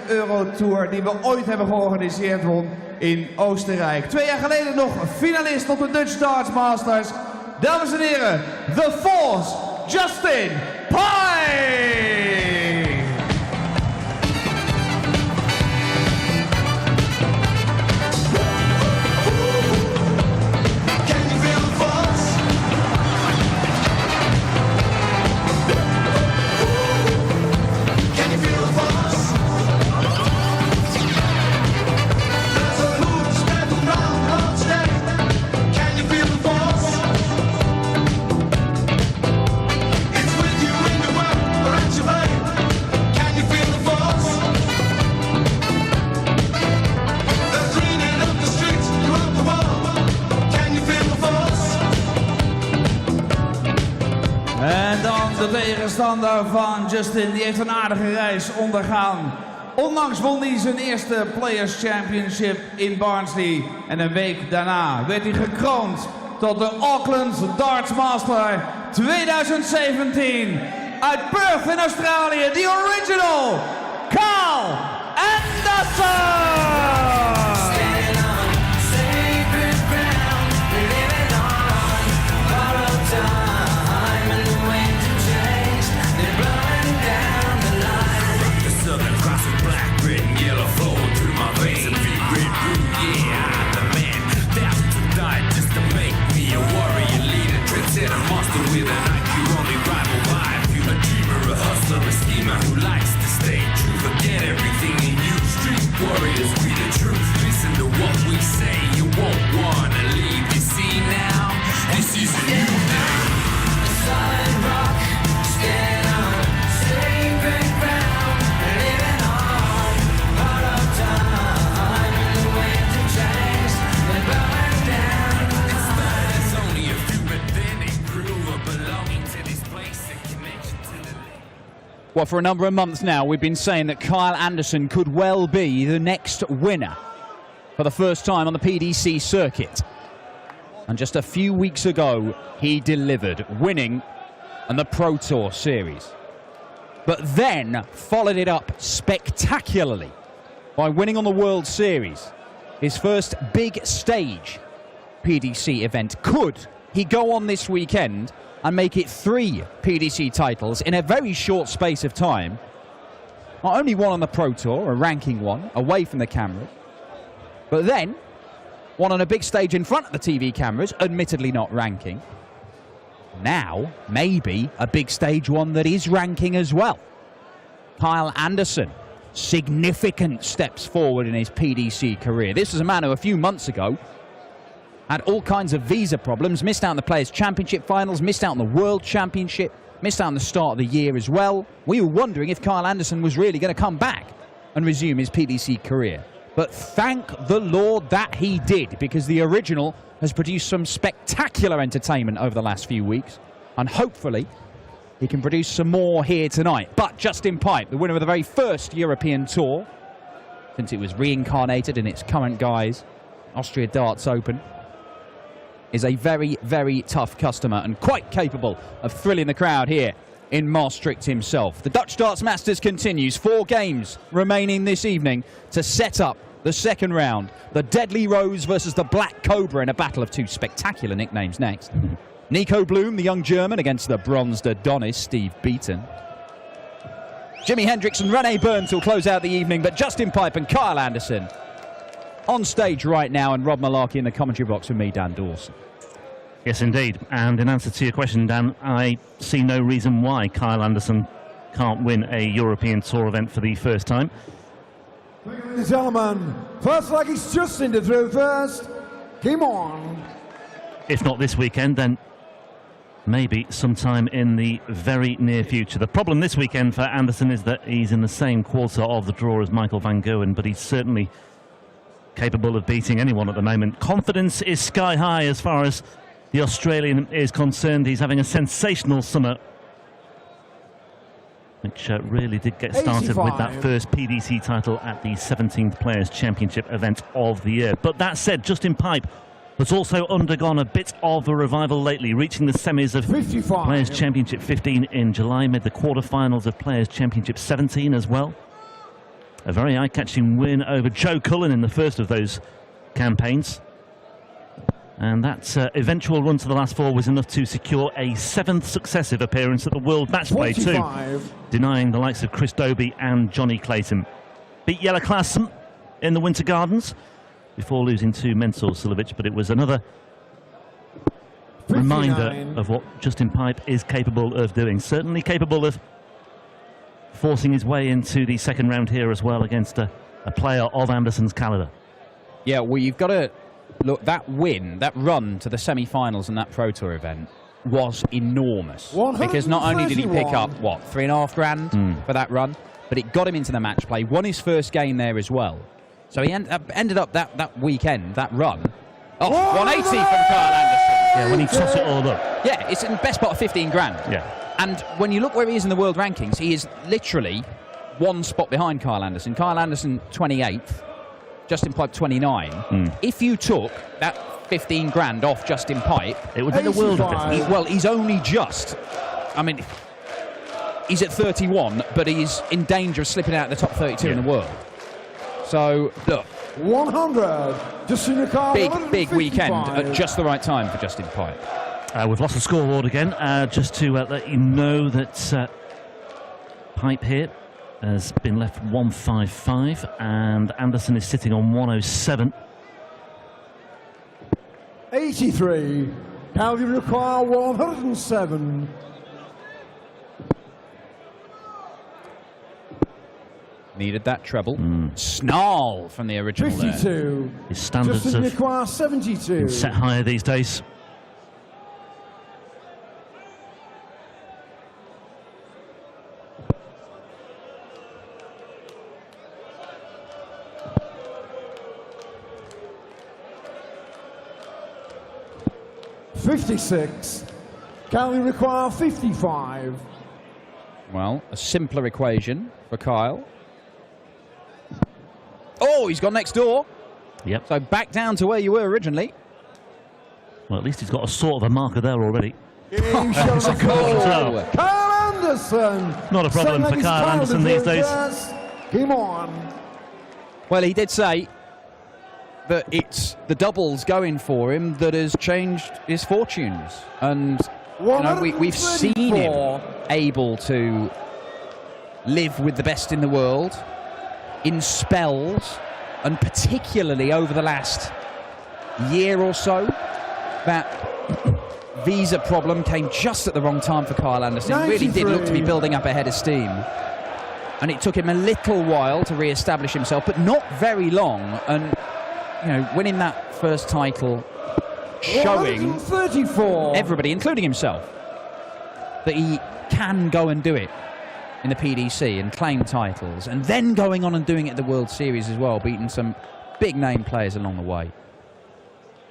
Eurotour die we ooit hebben georganiseerd won in Oostenrijk. 2 jaar geleden nog finalist op de Dutch Darts Masters. Dames en heren, The Force, Justin Pye! En dan de tegenstander van Justin, die heeft een aardige reis ondergaan. Onlangs won hij zijn eerste Players Championship in Barnsley. En een week daarna werd hij gekroond tot de Auckland Darts Master 2017. Uit Perth in Australië, the original K.Anderson! With an IQ only rival by a few, a dreamer, a hustler, a schemer who likes to stay true. Forget everything in you, street warriors, we the truth. Listen to what we say, you won't wanna leave. You see now, this is a new day. Solid rock, stand on sacred ground, living on borrowed time, and the winds of change, they're blowing down. It's only a few, but then it grew. Well, for a number of months now, we've been saying that K.Anderson could well be the next winner for the first time on the PDC circuit. And just a few weeks ago, he delivered, winning on the Pro Tour series. But then followed it up spectacularly by winning on the World Series, his first big stage PDC event. Could he go on this weekend and make it 3 PDC titles in a very short space of time? Not only one on the Pro Tour, a ranking one, away from the cameras, but then one on a big stage in front of the TV cameras, admittedly not ranking. Now, maybe a big stage one that is ranking as well. K.Anderson, significant steps forward in his PDC career. This is a man who a few months ago had all kinds of visa problems, missed out on the Players' Championship finals, missed out on the World Championship, missed out on the start of the year as well. We were wondering if K.Anderson was really going to come back and resume his PDC career. But thank the Lord that he did, because the original has produced some spectacular entertainment over the last few weeks, and hopefully he can produce some more here tonight. But Justin Pye, the winner of the very first European Tour, since it was reincarnated in its current guise, Austria Darts Open, is a very, very tough customer and quite capable of thrilling the crowd here in Maastricht himself. The Dutch Darts Masters continues. 4 games remaining this evening to set up the second round. The Deadly Rose versus the Black Cobra in a battle of 2 spectacular nicknames next. Nico Bloom, the young German, against the bronzed Adonis, Steve Beaton. Jimi Hendrix and Rene Burns will close out the evening, but Justin Pye and K.Anderson on stage right now, and Rob Malarkey in the commentary box with me, Dan Dawson. Yes, indeed. And in answer to your question, Dan, I see no reason why K.Anderson can't win a European Tour event for the first time. Ladies and gentlemen, first leg is just in the through first. Game on. If not this weekend, then maybe sometime in the very near future. The problem this weekend for Anderson is that he's in the same quarter of the draw as Michael van Gerwen, but he's certainly capable of beating anyone at the moment. Confidence is sky high as far as the Australian is concerned. He's having a sensational summer, which really did get started 85. with that first PDC title at the 17th Players' Championship event of the year. But that said, Justin Pye has also undergone a bit of a revival lately, reaching the semis of 55. Players' Championship 15 in July, made the quarterfinals of Players' Championship 17 as well. A very eye-catching win over Joe Cullen in the first of those campaigns. And that eventual run to the last four was enough to secure a 7th successive appearance at the World Match Play too, denying the likes of Chris Dobie and Johnny Clayton. Beat Jelle Klaassen in the Winter Gardens before losing to Mensur Suljovic, but it was another reminder of what Justin Pipe is capable of doing. Certainly capable of forcing his way into the second round here as well against a player of Anderson's caliber. Yeah, well, you've got to look, that win, that run to the semi-finals in that Pro Tour event was enormous. Because not only did he pick up, what, $3.5 grand for that run, but it got him into the match play, won his first game there as well. So he ended up that weekend, that run, 180 from Kyle Anderson. Yeah, when he tossed it all up. Yeah, it's in the best part of 15 grand. Yeah. And when you look where he is in the world rankings, he is literally one spot behind Kyle Anderson. Kyle Anderson, 28th. Justin Pipe, 29. If you took that 15 grand off Justin Pipe, it would make a world of difference. Well, he's only just, I mean, he's at 31, but he's in danger of slipping out of the top 32 in the world. So, look. 100. Big weekend at just the right time for Justin Pipe. We've lost the scoreboard again. Just to let you know that Pipe here has been left 155 and Anderson is sitting on 107. 83. Calvin require 107. Needed that treble. Snarl from the original 52. there. His standards Justin have require 72. set higher these days. $56. Can we require 55? Well, a simpler equation for Kyle. Oh, he's gone next door. Yep. So back down to where you were originally. Well, at least he's got a sort of a marker there already. That's a goal. Kyle Anderson. Not a problem for Kyle Anderson these days. Come on. Well, he did say that it's the doubles going for him that has changed his fortunes. And you know, we've seen him able to live with the best in the world in spells, and particularly over the last year or so. That visa problem came just at the wrong time for Kyle Anderson. It really did look to be building up a head of steam. And it took him a little while to re-establish himself, but not very long. And, you know, winning that first title, showing everybody, including himself, that he can go and do it in the PDC and claim titles, and then going on and doing it at the World Series as well, beating some big name players along the way.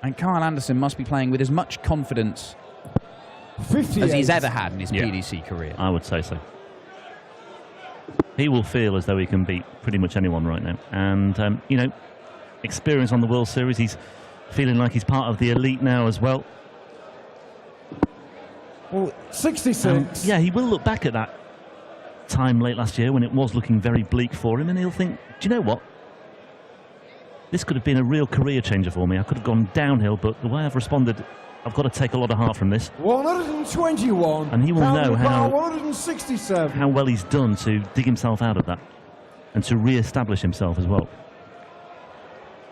And Kyle Anderson must be playing with as much confidence as he's ever had in his PDC career. I would say so. He will feel as though he can beat pretty much anyone right now. And, you know, experience on the World Series, he's feeling like he's part of the elite now as well. Well, 66. Yeah, he will look back at that time late last year when it was looking very bleak for him, and he'll think, do you know what? This could have been a real career changer for me. I could have gone downhill, but the way I've responded, I've got to take a lot of heart from this. 121. And he will know how 167. How well he's done to dig himself out of that and to re-establish himself as well.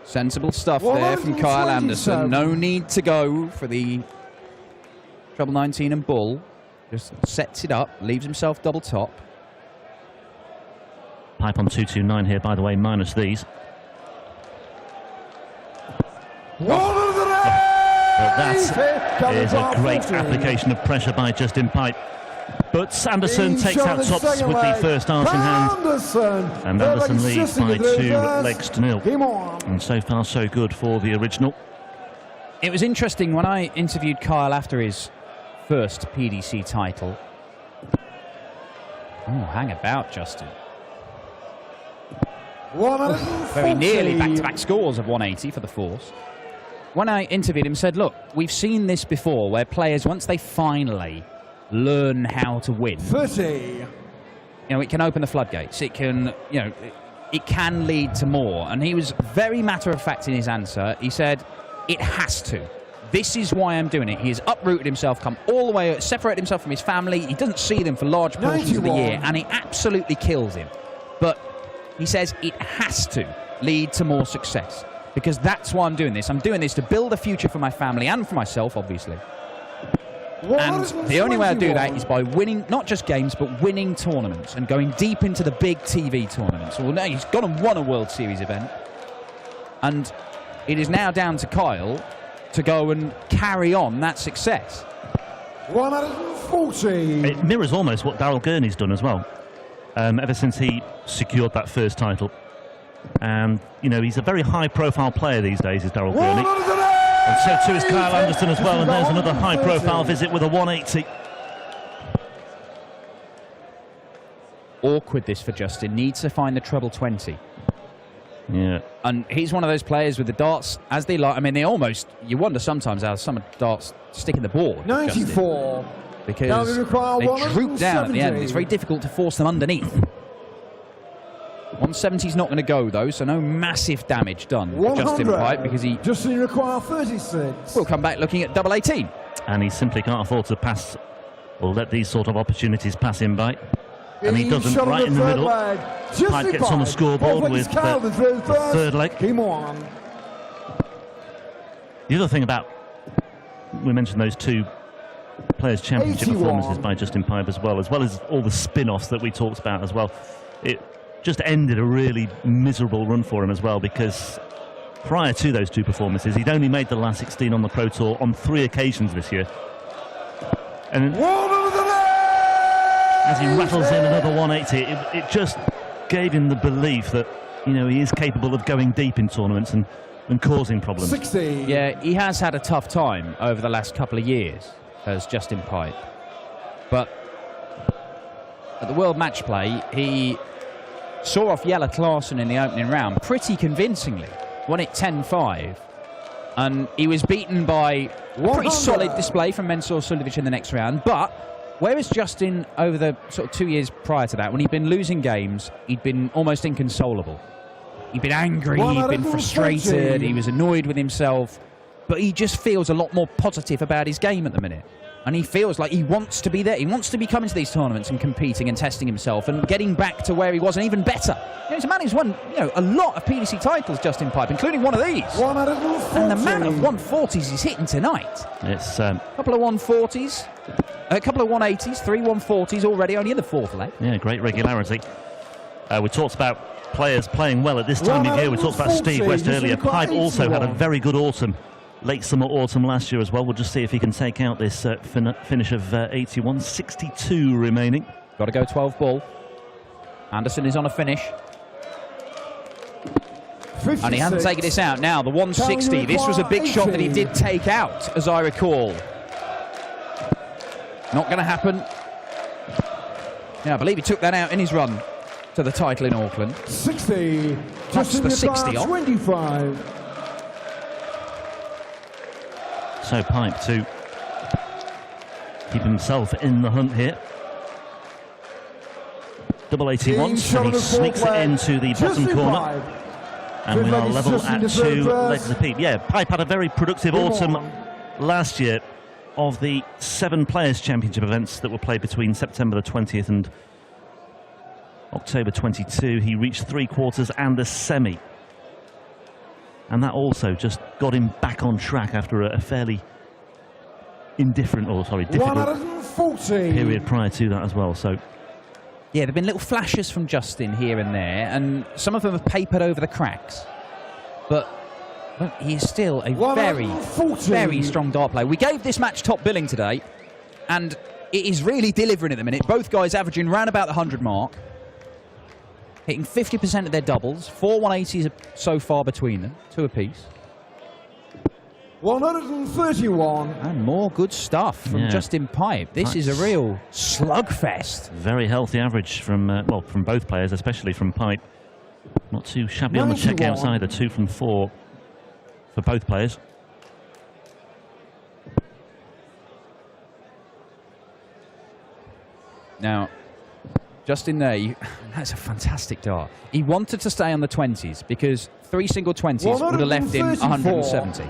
Sensible stuff there from Kyle Anderson. No need to go for the treble 19 and bull. Just sets it up, leaves himself double top. Pipe on 229 here, by the way, minus these. That is a great application of pressure by Justin Pipe. But Anderson takes out tops with the first dart in hand. And Anderson leads by 2-0. And so far, so good for the original. It was interesting when I interviewed Kyle after his first PDC title. Oh, hang about, Justin. Very nearly back-to-back scores of 180 for the Force. When I interviewed him, said, look, we've seen this before where players, once they finally learn how to win, 30. you know, it can open the floodgates. It can, you know, it can lead to more. And he was very matter-of-fact in his answer. He said, it has to. This is why I'm doing it. He has uprooted himself, come all the way, separated himself from his family. He doesn't see them for large portions of the year, and it absolutely kills him. But he says it has to lead to more success, because that's why I'm doing this. I'm doing this to build a future for my family and for myself, obviously. And the only way I do that is by winning, not just games, but winning tournaments and going deep into the big TV tournaments. Well, now he's gone and won a World Series event. And it is now down to Kyle to go and carry on that success. 140. It mirrors almost what Daryl Gurney's done as well, ever since he secured that first title. And, you know, he's a very high-profile player these days, is Daryl Gurney. And so too is Kyle Anderson as well, and there's another high-profile visit with a 180. Awkward this for Justin, needs to find the treble 20. Yeah. And he's one of those players with the darts, as they like, I mean, they almost, you wonder sometimes how some darts stick in the board. 94. Justin, because they droop down at the end. It's very difficult to force them underneath. 170's not going to go, though, so no massive damage done for Justin Pipe, because he Justin require 36. will come back looking at double 18. And he simply can't afford to pass or let these sort of opportunities pass him by. And he doesn't, right in the middle. Pipe gets on the scoreboard with the third leg. Game on. The other thing about, we mentioned those two Players' Championship 81. performances by Justin Pipe as well as all the spin-offs that we talked about as well. It just ended a really miserable run for him as well, because prior to those two performances, he'd only made the last 16 on the Pro Tour on 3 occasions this year. And as he rattles in another 180, it just gave him the belief that, you know, he is capable of going deep in tournaments and causing problems. 60. Yeah, he has had a tough time over the last couple of years as Justin Pipe. But at the World Match Play, he saw off Jelle Klaasen in the opening round pretty convincingly. Won it 10-5. And he was beaten by a pretty solid display from Mensur Suljovic in the next round. But whereas Justin, over the sort of 2 years prior to that, when he'd been losing games, he'd been almost inconsolable. He'd been angry, he'd been frustrated, he was annoyed with himself. But he just feels a lot more positive about his game at the minute. And he feels like he wants to be there. He wants to be coming to these tournaments and competing and testing himself and getting back to where he was, and even better. You know, he's a man who's won, you know, a lot of PDC titles, Justin Pipe, including one of these. And the amount of 140s he's hitting tonight. It's a couple of 140s, a couple of 180s, 3 140s already, only in the 4th leg. Yeah, great regularity. We talked about players playing well at this time of year. We talked about Steve West earlier. Pipe also had a very good autumn. Late summer, autumn last year as well. We'll just see if he can take out this finish of 81. 62 remaining. Got to go 12 ball. Anderson is on a finish. 56. And he hasn't taken this out. Now, the 160. This was a big shot that he did take out, as I recall. Not going to happen. Yeah, I believe he took that out in his run to the title in Auckland. 60. Touched the 60 off. 25. So Pipe to keep himself in the hunt here. Double 81, and he sneaks it into the bottom corner. And we are level at 2 legs apiece. Yeah, Pipe had a very productive autumn last year. Of the 7 Players' Championship events that were played between September the 20th and October 22, he reached 3/4 and a semi. And that also just got him back on track after a fairly difficult period prior to that as well. So, yeah, there have been little flashes from Justin here and there, and some of them have papered over the cracks. But well, he is still a very strong dart player. We gave this match top billing today, and it is really delivering at the minute. Both guys averaging around about the 100 mark. Hitting 50% of their doubles, 4 180s so far between them, 2 apiece. 131. And more good stuff from Justin Pipe. This is a real slugfest. Very healthy average from, well, from both players, especially from Pipe. Not too shabby on the checkouts either, 2 from 4 for both players. Now, Justin there, that's a fantastic dart. He wanted to stay on the 20s because 3 single 20s would have left him 170.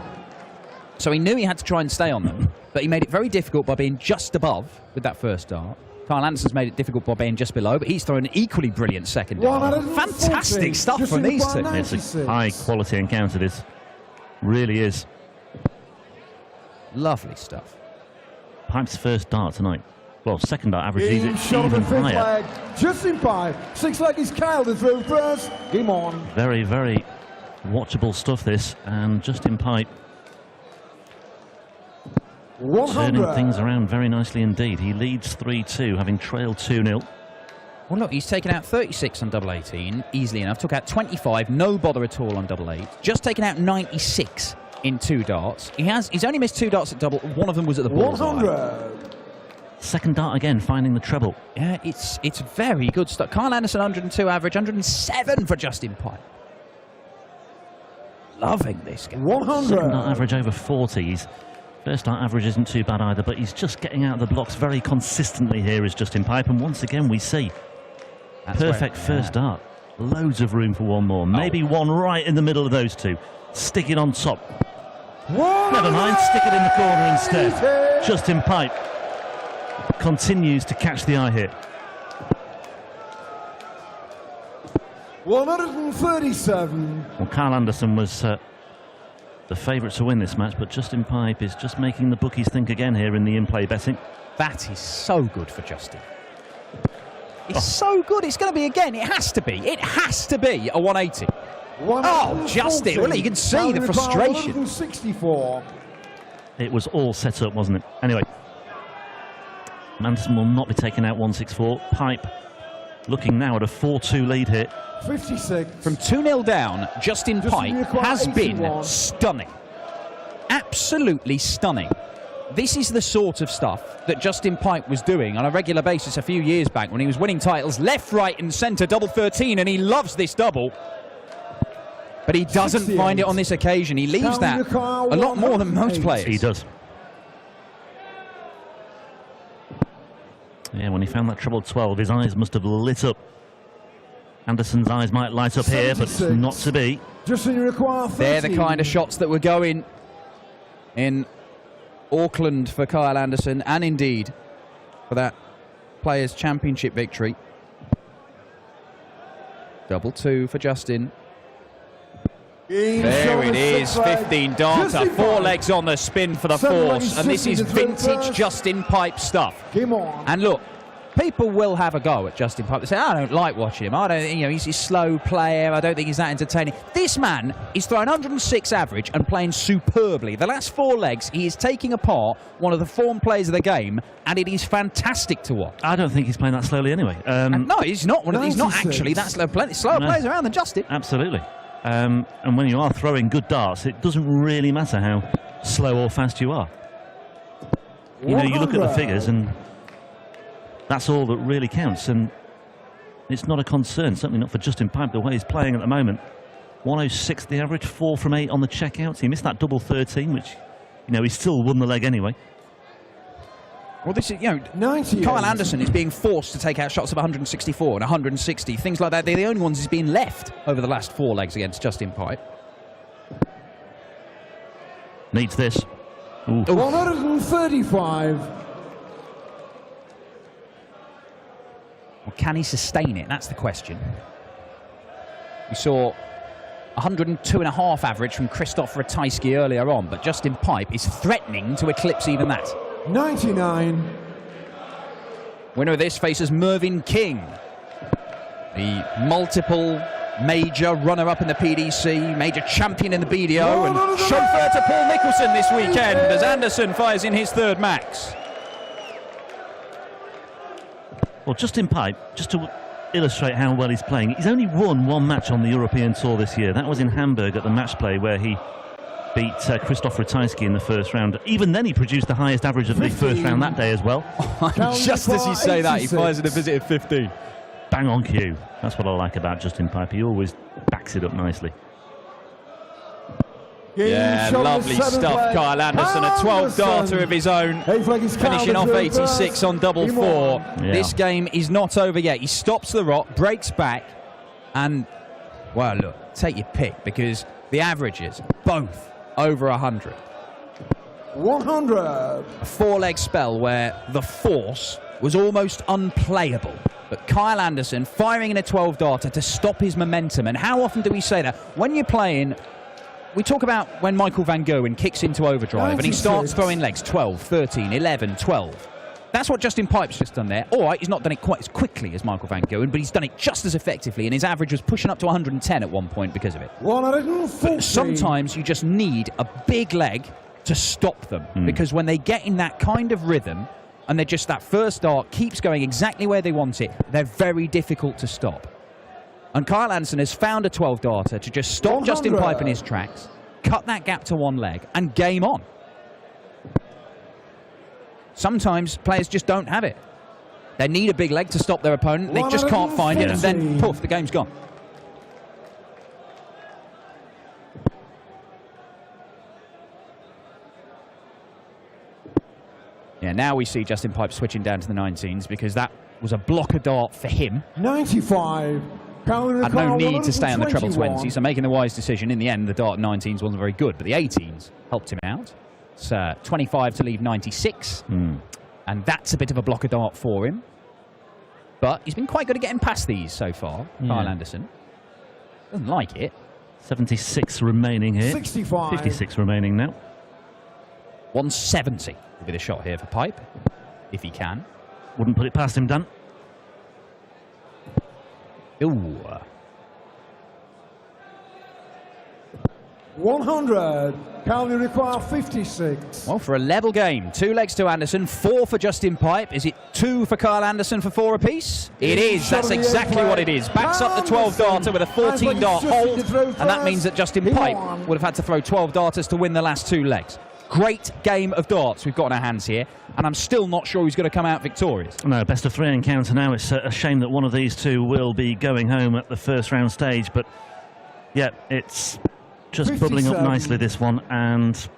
So he knew he had to try and stay on them, but he made it very difficult by being just above with that first dart. K.Anderson's made it difficult by being just below, but he's thrown an equally brilliant second dart. Fantastic stuff from these two. It's a high-quality encounter, this really is. Lovely stuff. Pipe's first dart tonight. Well, second dart average is Shot even of the fifth higher. leg. Justin Pipe. 6 leg is Kyle to throw first. Game on. Very, very watchable stuff, this. And Justin Pipe 100. turning things around very nicely indeed. He leads 3-2, having trailed 2-0. Well, look, he's taken out 36 on double 18, easily enough. Took out 25, no bother at all on double 8. Just taken out 96 in 2 darts. He's only missed 2 darts at double. One of them was at the bullseye. 100. Second dart again, finding the treble. Yeah, it's very good stuff. K.Anderson 102 average, 107 for Justin Pipe. Loving this guy. 100. Second dart average over 40s. First dart average isn't too bad either, but he's just getting out of the blocks very consistently here is Justin Pipe. And once again, we see perfect first dart. Loads of room for one more. Maybe one right in the middle of those two. Stick it on top. Never mind, stick it in the corner instead. Justin Pipe continues to catch the eye here. 137. Well, K.Anderson was the favourite to win this match, but Justin Pipe is just making the bookies think again here in the in-play betting. That is so good for Justin. It's so good. It's going to be again. It has to be. It has to be a 180. Oh, Justin. Well, you can see the frustration. 164. It was all set up, wasn't it? Anyway, Anderson will not be taking out 164. Pipe looking now at a 4-2 lead here. 56. From 2-0 down, Justin Pipe has been 81. stunning. Absolutely stunning. This is the sort of stuff that Justin Pipe was doing on a regular basis a few years back when he was winning titles left, right and centre, double 13, and he loves this double. But he doesn't 68. find it on this occasion. He leaves that a lot more than most players. He does. Yeah, when he found that treble 12, his eyes must have lit up. Anderson's eyes might light up here, but 76. not to be. Justin require 13. They're the kind of shots that were going in Auckland for K.Anderson, and indeed for that Players' Championship victory. Double 2 for Justin. There it is, 15 darter, 4 legs on the spin for the force, and this is vintage Justin Pipe stuff. Game on. And look, people will have a go at Justin Pipe. They say, I don't like watching him. I don't, he's a slow player. I don't think he's that entertaining. This man is throwing 106 average and playing superbly. The last 4 legs, he is taking apart one of the form players of the game, and it is fantastic to watch. I don't think he's playing that slowly anyway. No, he's not. He's not 96. actually that slow. Plenty slower players around than Justin. Absolutely. And when you are throwing good darts, it doesn't really matter how slow or fast you are. You know, you look at the figures and that's all that really counts, and it's not a concern, certainly not for Justin Pipe, the way he's playing at the moment. 106 the average, 4 from 8 on the checkouts. He missed that double 13, which, he still won the leg anyway. Well, this is, 98. K.Anderson is being forced to take out shots of 164 and 160, things like that. They're the only ones he's been left over the last 4 legs against Justin Pipe. Needs this. Ooh. 135. Well, can he sustain it? That's the question. We saw 102.5 average from Krzysztof Ratajski earlier on, but Justin Pipe is threatening to eclipse even that. 99. Winner of this faces Mervyn King, the multiple major runner-up in the PDC, major champion in the BDO, and chauffeur to Paul Nicholson this weekend as Anderson fires in his 3rd max. Well, Justin Pipe, just to illustrate how well he's playing, he's only won 1 match on the European Tour this year. That was in Hamburg at the match play where he beat Krzysztof Ratajski in the first round. Even then, he produced the highest average of the first round that day as well. Just as you say that, he fires in a visit of 15. Bang on cue. That's what I like about Justin Pipe. He always backs it up nicely. Yeah, lovely stuff, Kyle Anderson. A 12 darter of his own, finishing off 86 on double four. Yeah. This game is not over yet. He stops the rock, breaks back, and, well, look, take your pick, because the averages, both over 100. 100. A four-leg spell where the force was almost unplayable. But Kyle Anderson firing in a 12 darter to stop his momentum. And how often do we say that? When you're playing, we talk about when Michael Van Gerwen kicks into overdrive and he starts throwing legs 12, 13, 11, 12. That's what Justin Pipe's just done there. All right, he's not done it quite as quickly as Michael Van Gerwen, but he's done it just as effectively, and his average was pushing up to 110 at one point because of it. 140. But sometimes you just need a big leg to stop them, because when they get in that kind of rhythm and they're just, that first dart keeps going exactly where they want it, they're very difficult to stop. And Kyle Anderson has found a 12 darter to just stop 100. Justin Pipe in his tracks, cut that gap to one leg, and game on. Sometimes players just don't have it. They need a big leg to stop their opponent, they just can't find it, and then poof, the game's gone. Yeah, now we see Justin Pipe switching down to the 19s, because that was a blocker dart for him. 95. Had no need to stay on the treble 20, so making the wise decision. In the end, the dart 19s wasn't very good, but the 18s helped him out. It's 25 to leave 96, and that's a bit of a blocker dart for him. But he's been quite good at getting past these so far, Kyle Anderson. Doesn't like it. 76 remaining here. 65. 56 remaining now. 170 will be the shot here for Pipe, if he can. Wouldn't put it past him, Dan. Ooh. 100. Can you require 56? Well, for a level game, 2 legs to Anderson, 4 for Justin Pipe. Is it 2 for Kyle Anderson for 4 apiece? It is. That's exactly what it is. Backs up the 12 darter with a 14 dart hold, and that means that Justin Pipe would have had to throw 12 darters to win the last 2 legs. Great game of darts we've got in our hands here, and I'm still not sure who's going to come out victorious. No, best of 3 encounter now. It's a shame that one of these two will be going home at the first round stage, but yeah, it's just bubbling up nicely, this one, and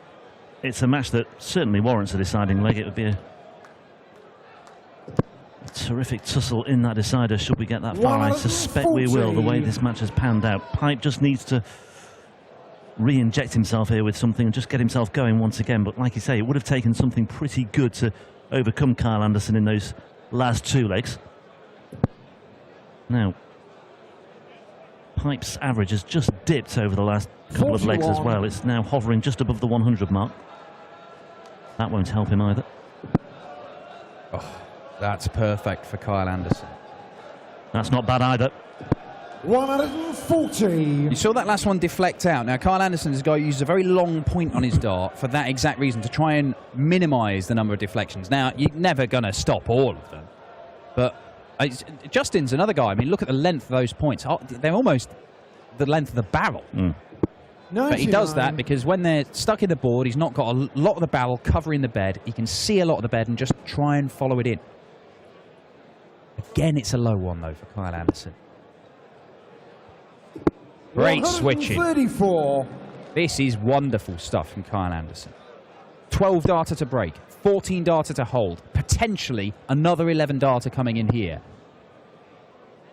it's a match that certainly warrants a deciding leg. It would be a terrific tussle in that decider should we get that far. I suspect we will, the way this match has panned out. Pipe just needs to re-inject himself here with something and just get himself going once again. But like you say, it would have taken something pretty good to overcome Kyle Anderson in those last 2 legs. Now, Pipe's average has just dipped over the last couple of legs as well. It's now hovering just above the 100 mark. That won't help him either. Oh, that's perfect for Kyle Anderson. That's not bad either. 140. You saw that last one deflect out. Now, Kyle Anderson is a guy who uses a very long point on his dart for that exact reason, to try and minimise the number of deflections. Now, you're never going to stop all of them. But Justin's another guy. I mean, look at the length of those points. They're almost the length of the barrel. But he does that because when they're stuck in the board, he's not got a lot of the barrel covering the bed. He can see a lot of the bed and just try and follow it in. Again, it's a low one, though, for Kyle Anderson. Great switching. 134. This is wonderful stuff from Kyle Anderson. 12 darter to break, 14 darter to hold, potentially another 11 darter coming in here.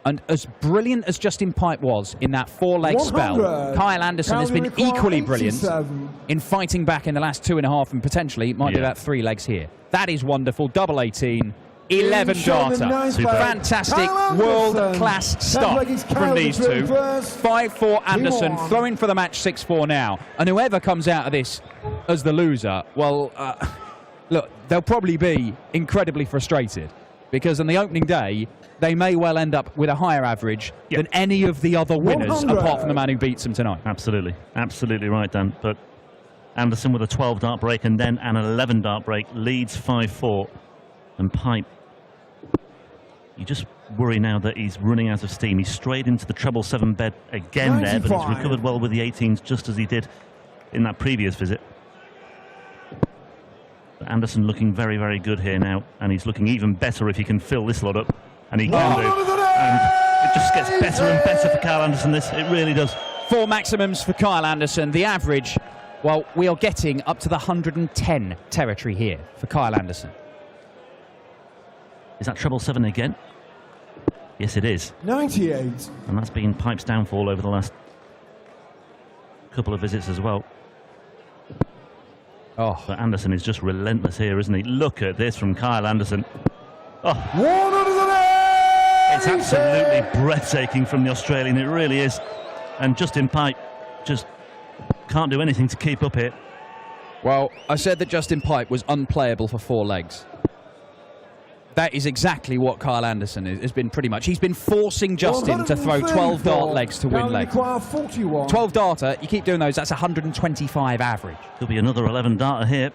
And as brilliant as Justin Pipe was in that 4-leg spell, Kyle Anderson has been equally brilliant in fighting back in the last 2.5, and potentially it might be about 3 legs here. That is wonderful. Double 18. 11 darter. Fantastic world-class stuff from these two. 5-4 Anderson, throwing for the match 6-4 now. And whoever comes out of this as the loser, well, look, they'll probably be incredibly frustrated, because on the opening day, they may well end up with a higher average than any of the other winners, apart from the man who beats them tonight. Absolutely. Absolutely right, Dan. But Anderson with a 12 dart break and then an 11 dart break leads 5-4. And Pipe, you just worry now that he's running out of steam. He's strayed into the treble 7 bed again 95. There, but he's recovered well with the 18s, just as he did in that previous visit. But Anderson looking very, very good here now, and he's looking even better if he can fill this lot up, and he can do. And it just gets better and better for Kyle Anderson, this. It really does. 4 maximums for Kyle Anderson. The average Well, we are getting up to the 110 territory here for Kyle Anderson. Is that treble 7 again? Yes, it is. 98. And that's been Pipe's downfall over the last couple of visits as well. Oh, But Anderson is just relentless here, isn't he? Look at this from Kyle Anderson. Oh, One under the net! it's absolutely breathtaking from the Australian, it really is. And Justin Pipe just can't do anything to keep up here. well, I said that Justin Pipe was unplayable for 4 legs. That is exactly what Kyle Anderson has been pretty much. He's been forcing Justin to throw 12 dart legs to win legs. 41. 12 darter, you keep doing those, that's 125 average. Could be another 11 darter here.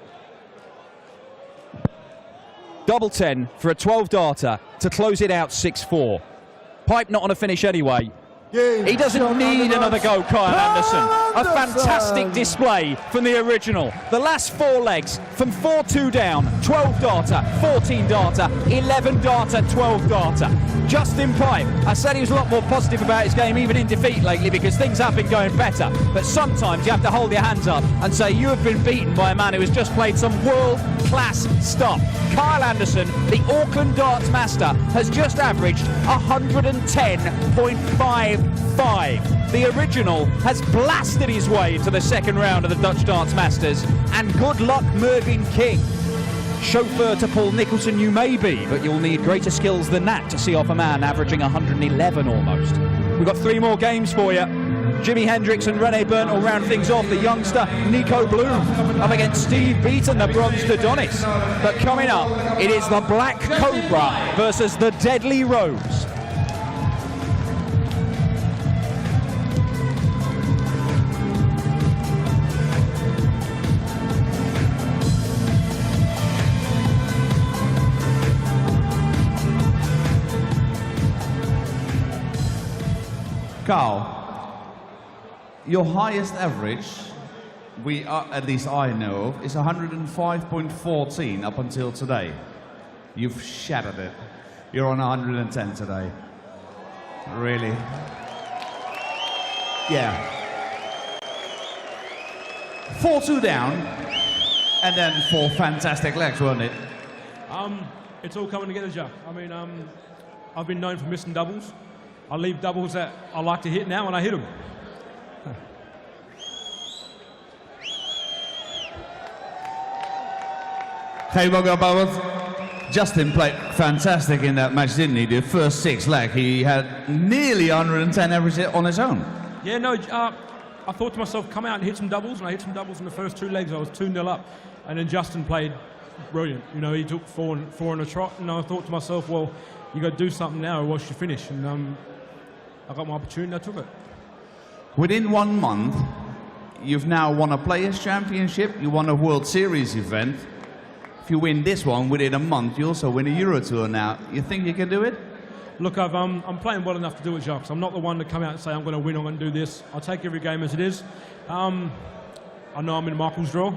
Double 10 for a 12 darter to close it out 6-4. Pipe not on a finish anyway. He doesn't need another go, Kyle Anderson. A fantastic display from the original. The last 4 legs from 4-2 down, 12 darter, 14 darter, 11 darter, 12 darter. Justin Pipe, I said he was a lot more positive about his game even in defeat lately because things have been going better. But sometimes you have to hold your hands up and say you have been beaten by a man who has just played some world-class stuff. Kyle Anderson, the Auckland darts master, has just averaged 110.55. The original has blasted his way to the second round of the Dutch Darts Masters, and good luck Mervyn King. Chauffeur to Paul Nicholson you may be, but you'll need greater skills than that to see off a man averaging 111 almost. We've got 3 more games for you. Jimi Hendrix and Rene Burnt will round things off. The youngster Nico Bloom up against Steve Beaton, the bronze Dodonis. But coming up, it is the Black Cobra versus the Deadly Rose. Carl, your highest average, at least I know of, is 105.14 up until today. You've shattered it. You're on 110 today. Really? Yeah. 4-2 down, and then 4 fantastic legs, weren't it? It's all coming together, Jack. I mean, I've been known for missing doubles. I leave doubles that I like to hit now, and I hit them. Hey, Justin played fantastic in that match, didn't he? The first 6 leg, he had nearly 110 average on his own. Yeah, no, I thought to myself, come out and hit some doubles, and I hit some doubles in the first 2 legs. I was 2-0 up, and then Justin played brilliant. You know, he took 4 in a trot, and I thought to myself, well, you got to do something now, or else you finish. And I got my opportunity, I took it. Within 1 month, you've now won a Players' Championship, you won a World Series event. If you win this one within a month, you also win a Euro Tour now. You think you can do it? Look, I'm playing well enough to do it, Jacques. I'm not the one to come out and say I'm going to win, I'm going to do this. I'll take every game as it is. I know I'm in Michael's draw,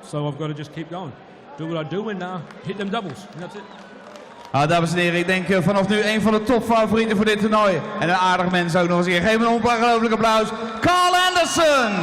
so I've got to just keep going. Do what I do and hit them doubles. And that's it. Dames en heren, ik denk vanaf nu een van de topfavorieten voor dit toernooi. En een aardig mens ook nog eens hier. Geef hem een ongelooflijk applaus. K.Anderson!